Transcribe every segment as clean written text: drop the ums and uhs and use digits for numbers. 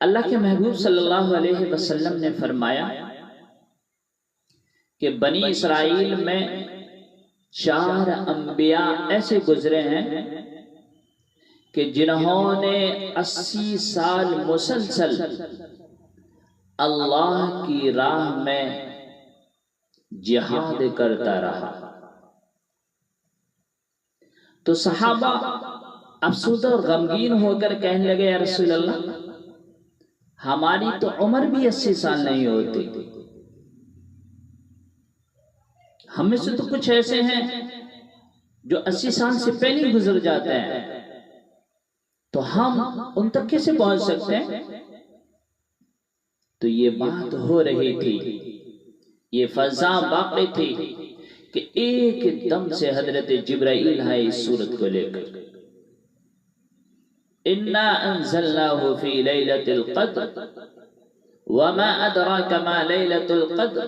اللہ کے محبوب صلی اللہ علیہ وسلم نے فرمایا کہ بنی اسرائیل میں 4 انبیاء ایسے گزرے ہیں کہ جنہوں نے 80 سال مسلسل اللہ کی راہ میں جہاد کرتا رہا۔ تو صحابہ افسردہ اور غمگین ہو کر کہنے لگے یا رسول اللہ، ہماری تو عمر بھی 80 سال نہیں ہوتی، ہم میں سے تو کچھ ایسے ہیں جو 80 سال سے پہلے گزر جاتے ہیں، تو ہم ان تک کیسے پہنچ سکتے ہیں؟ تو یہ بات ہو رہی تھی، یہ فضا باقی تھی کہ ایک دم سے حضرت جبرائیل آئے اس صورت کو لے کر، اِنَّا أَنزَلْنَاهُ فِي لَيْلَةِ الْقَدْرِ وَمَا أَدْرَاكَ مَا لَيْلَةُ الْقَدْرِ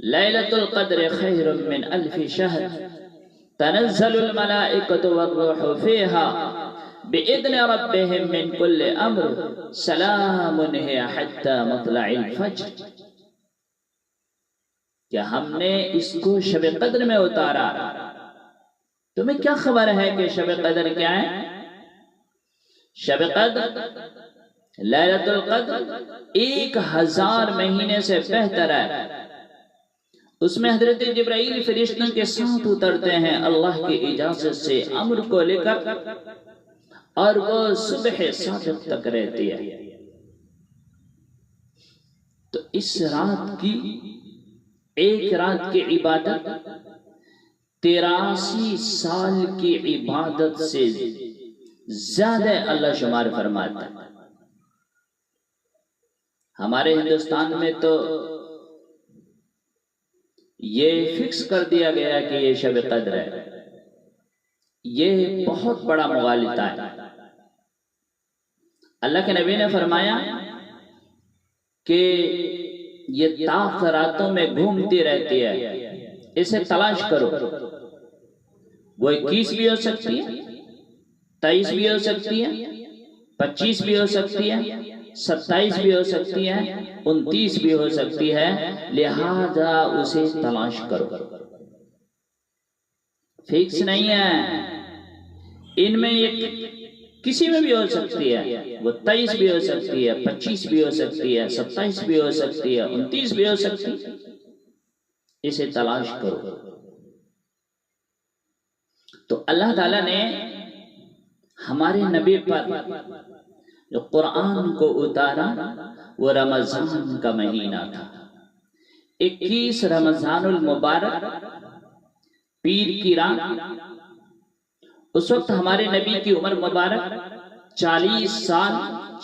لَيْلَةُ الْقَدْرِ خَيْرٌ مِّنْ أَلْفِ شَهْرٍ تَنَزَّلُ الْمَلَائِكَةُ وَالرُّوحُ فِيهَا بِإِذْنِ رَبِّهِم مِّن كُلِّ أَمْرٍ سَلَامٌ هِيَ حَتَّى مَطْلَعِ الْفَجْرِ۔ کہ ہم نے اس کو شب قدر میں اتارا۔ تمہیں کیا خبر ہے کہ شب قدر کیا ہے؟ شب قدر لیلۃ القدر 1000 مہینے سے بہتر ہے۔ اس میں حضرت جبرائیل فرشتوں کے ساتھ اترتے ہیں اللہ کی اجازت سے امر کو لے کر، اور وہ صبح صادق تک رہتی ہے۔ تو اس رات کی، ایک رات کی عبادت 83 سال کی عبادت سے زیادہ اللہ شمار فرماتا ہے۔ ہمارے ہندوستان میں تو یہ فکس کر دیا گیا کہ یہ شب قدر ہے، یہ بہت بڑا مغالطہ ہے۔ اللہ کے نبی نے فرمایا کہ یہ طاق راتوں میں گھومتی رہتی ہے، اسے تلاش کرو۔ وہ 21 بھی ہو سکتی ہے، 23 بھی ہو سکتی ہے، 25 بھی ہو سکتی ہے، 27 بھی ہو سکتی ہے، 29 بھی ہو سکتی ہے، لہذا اسے تلاش کرو۔ فکس نہیں ہے، ان میں یہ کسی میں بھی ہو سکتی ہے، وہ 23 بھی ہو سکتی ہے، 25 بھی ہو سکتی ہے، 27 بھی ہو سکتی ہے، 29 بھی ہو سکتی ہے، اسے تلاش کرو۔ تو اللہ تعالیٰ نے ہمارے نبی پر جو قرآن کو اتارا وہ رمضان کا مہینہ تھا، 21 رمضان المبارک، پیر کی رات۔ اس وقت ہمارے نبی کی عمر مبارک 40 سال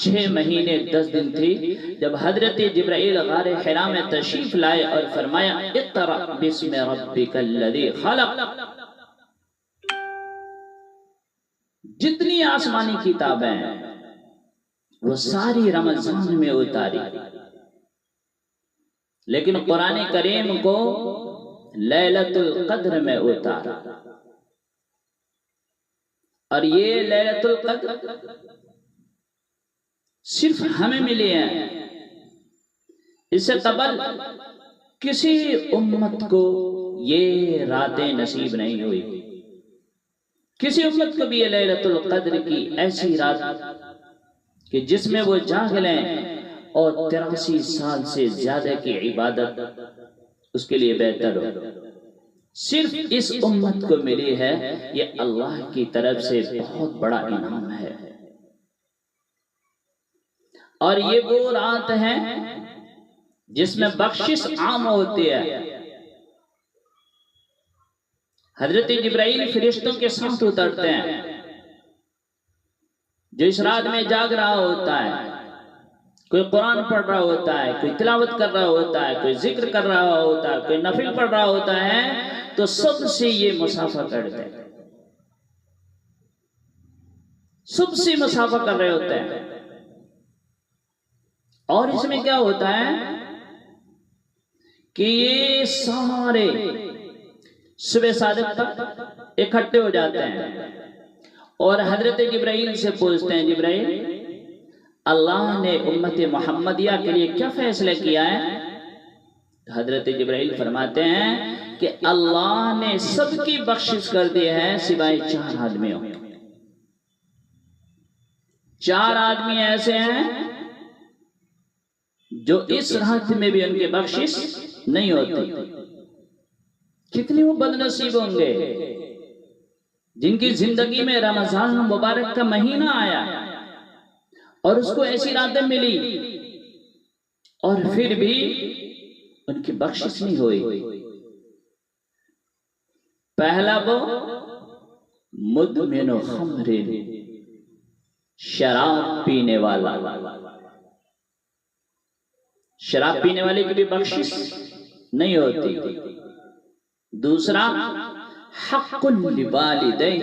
6 مہینے 10 دن تھی، جب حضرت جبرائیل غار حرا میں تشریف لائے اور فرمایا اقرأ بسم ربک الذی خلق۔ جتنی آسمانی کتابیں ہیں وہ ساری رمضان میں اتاری، لیکن قرآن کریم کو لیلۃ القدر میں اتارا۔ اور یہ لیلۃ القدر صرف ہمیں ملی ہے، اس سے قبل کسی امت کو یہ راتیں نصیب نہیں ہوئی۔ کسی امت کو بھی یہ لیلۃ القدر کی ایسی رات کہ جس میں وہ جاگ لیں اور 83 سال سے زیادہ کی عبادت اس کے لیے بہتر ہو، صرف اس امت کو ملی ہے۔ یہ اللہ کی طرف سے بہت بڑا انعام ہے، اور یہ وہ رات ہے جس میں بخشش عام ہوتی ہے۔ حضرت جبرائیل فرشتوں کے ساتھ اترتے ہیں، جو اس رات میں جاگ رہا ہوتا ہے، کوئی قرآن پڑھ رہا ہوتا ہے، کوئی تلاوت کر رہا ہوتا ہے، کوئی ذکر کر رہا ہوتا ہے، کوئی نفل پڑھ رہا ہوتا ہے، تو سب سے یہ مسافہ کرتے ہیں، سب سے مسافہ کر رہے ہوتے ہیں۔ اور اس میں کیا ہوتا ہے کہ یہ سارے صبح صادق تک اکٹھے ہو جاتے ہیں اور حضرت جبرائیل سے پوچھتے ہیں، جبرائیل اللہ نے امت محمدیہ کے لیے کیا فیصلہ کیا ہے؟ حضرت جبرائیل فرماتے ہیں کہ اللہ نے سب کی بخشش کر دی ہے سوائے 4 آدمیوں۔ 4 آدمی ایسے ہیں جو اس رات میں بھی ان کی بخشش نہیں ہوتی۔ کتنی وہ بد نصیب ہوں گے جن کی زندگی میں رمضان مبارک کا مہینہ آیا اور اس کو ایسی راتیں ملی اور پھر بھی ان کی بخشش نہیں ہوئی۔ پہلا وہ مدمن خمر، شراب پینے والا، شراب پینے والے کی بھی بخشش نہیں ہوتی۔ دوسرا حق لوالدین،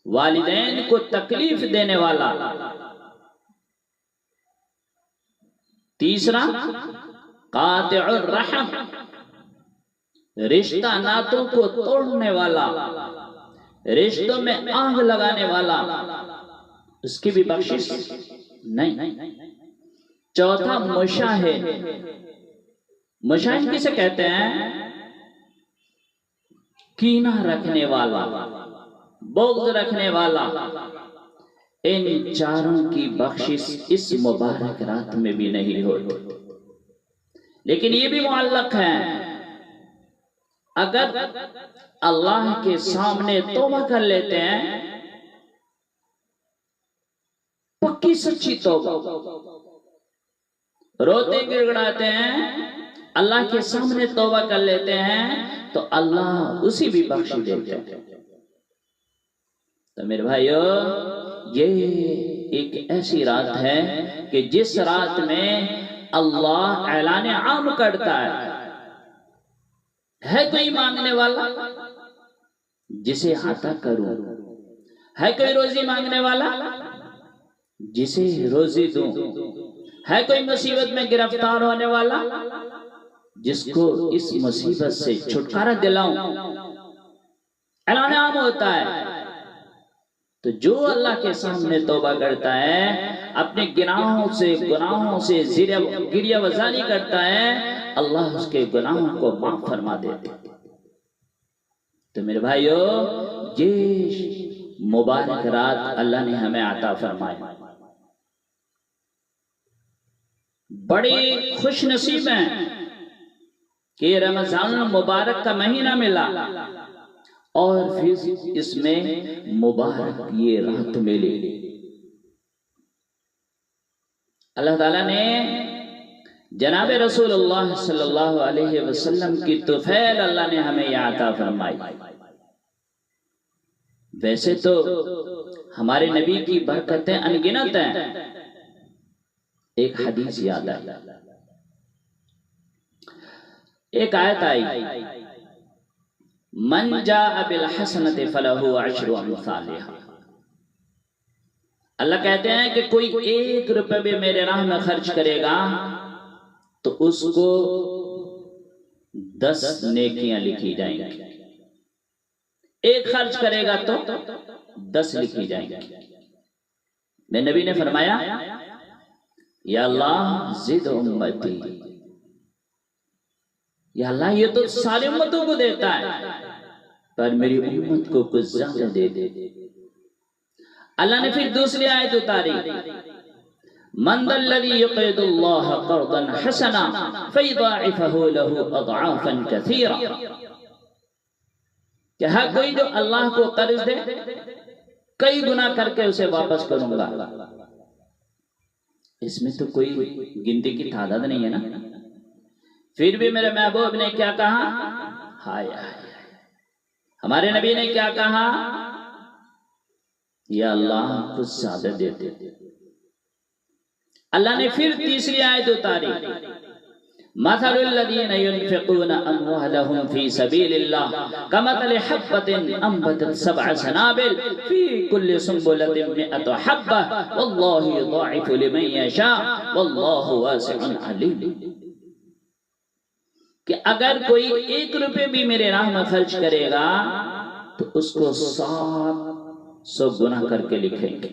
والدین کو تکلیف دینے والا۔ تیسرا قاطع الرحم، رشتہ ناتوں کو توڑنے والا، رشتوں میں آگ لگانے والا، اس کی بھی بخشش نہیں۔ چوتھا مشاہد، مشاہد کسے کہتے ہیں؟ کینہ رکھنے والا، بغض رکھنے والا۔ ان چاروں کی بخشش اس مبارک رات میں بھی نہیں ہوتی۔ لیکن یہ بھی معلق ہے، اگر اللہ کے سامنے توبہ کر لیتے ہیں، پکی سچی توبہ، روتے گڑگڑاتے ہیں، اللہ کے سامنے توبہ کر لیتے ہیں تو اللہ اسی بھی بخش دیتے ہیں۔ تو میرے بھائیو، یہ ایک ایسی رات ہے کہ جس رات میں اللہ اعلان عام کرتا ہے کوئی مانگنے والا جسے عطا کروں، ہے کوئی روزی مانگنے والا جسے روزی دوں، ہے کوئی مصیبت میں گرفتار ہونے والا جس کو اس مصیبت سے چھٹکارا دلاؤں، اعلان عام ہوتا ہے۔ تو جو اللہ کے سامنے توبہ کرتا ہے، اپنے گناہوں سے گریہ وزاری کرتا ہے، اللہ اس کے گناہوں کو معاف فرما دیتے۔ تو میرے بھائیو، یہ مبارک رات اللہ نے ہمیں عطا فرمائی۔ بڑی خوش نصیب ہیں کہ رمضان مبارک کا مہینہ ملا اور پھر اس میں مبارک یہ رات ملی۔ اللہ تعالیٰ نے جناب رسول اللہ صلی اللہ علیہ وسلم کی طفیل اللہ نے ہمیں یہ عطا فرمائی۔ ویسے تو ہمارے نبی کی برکتیں انگنت ہیں۔ ایک حدیث یاد آئی، ایک آیت آئی، من جاء بالحسنۃ فلہ عشر امثالہا۔ اللہ کہتے ہیں کہ کوئی 1 روپے بھی میرے راہ میں خرچ کرے گا تو اس کو 10 نیکیاں لکھی جائیں گی۔ 1 خرچ کرے گا تو 10 لکھی جائیں گی۔ میرے نبی نے فرمایا، یا اللہ زد امتی، یا اللہ یہ تو ساری امتوں کو دیتا ہے پر میری امت کو کچھ زیادہ دے دے۔ اللہ نے پھر دوسری آیت اتاری، من ذا الذی یقرض اللہ قرضا حسنا فیضاعفہ لہ اضعافا کثیرا، کہ ہر کوئی جو اللہ کو قرض دے کئی گنا کر کے اسے واپس کروں گا۔ اس میں تو کوئی گنتی کی تعداد نہیں ہے نا۔ پھر بھی میرے محبوب نے کیا کہا؟ ہائے ہمارے نبی نے کیا کہا؟ یا اللہ کچھ زیادہ دے دے۔ اللہ نے پھر تیسری آیت اتاری، مثل الذین ينفقون اموالهم في سبيل الله كمثل حبة انبتت 7 سنابل في كل سنبلة 100 حبة والله يضاعف لمن يشاء والله واسع عليم۔ کہ اگر کوئی 1 روپے بھی میرے راہ میں خرچ کرے گا تو اس کو 700 گنا کر کے لکھیں گے۔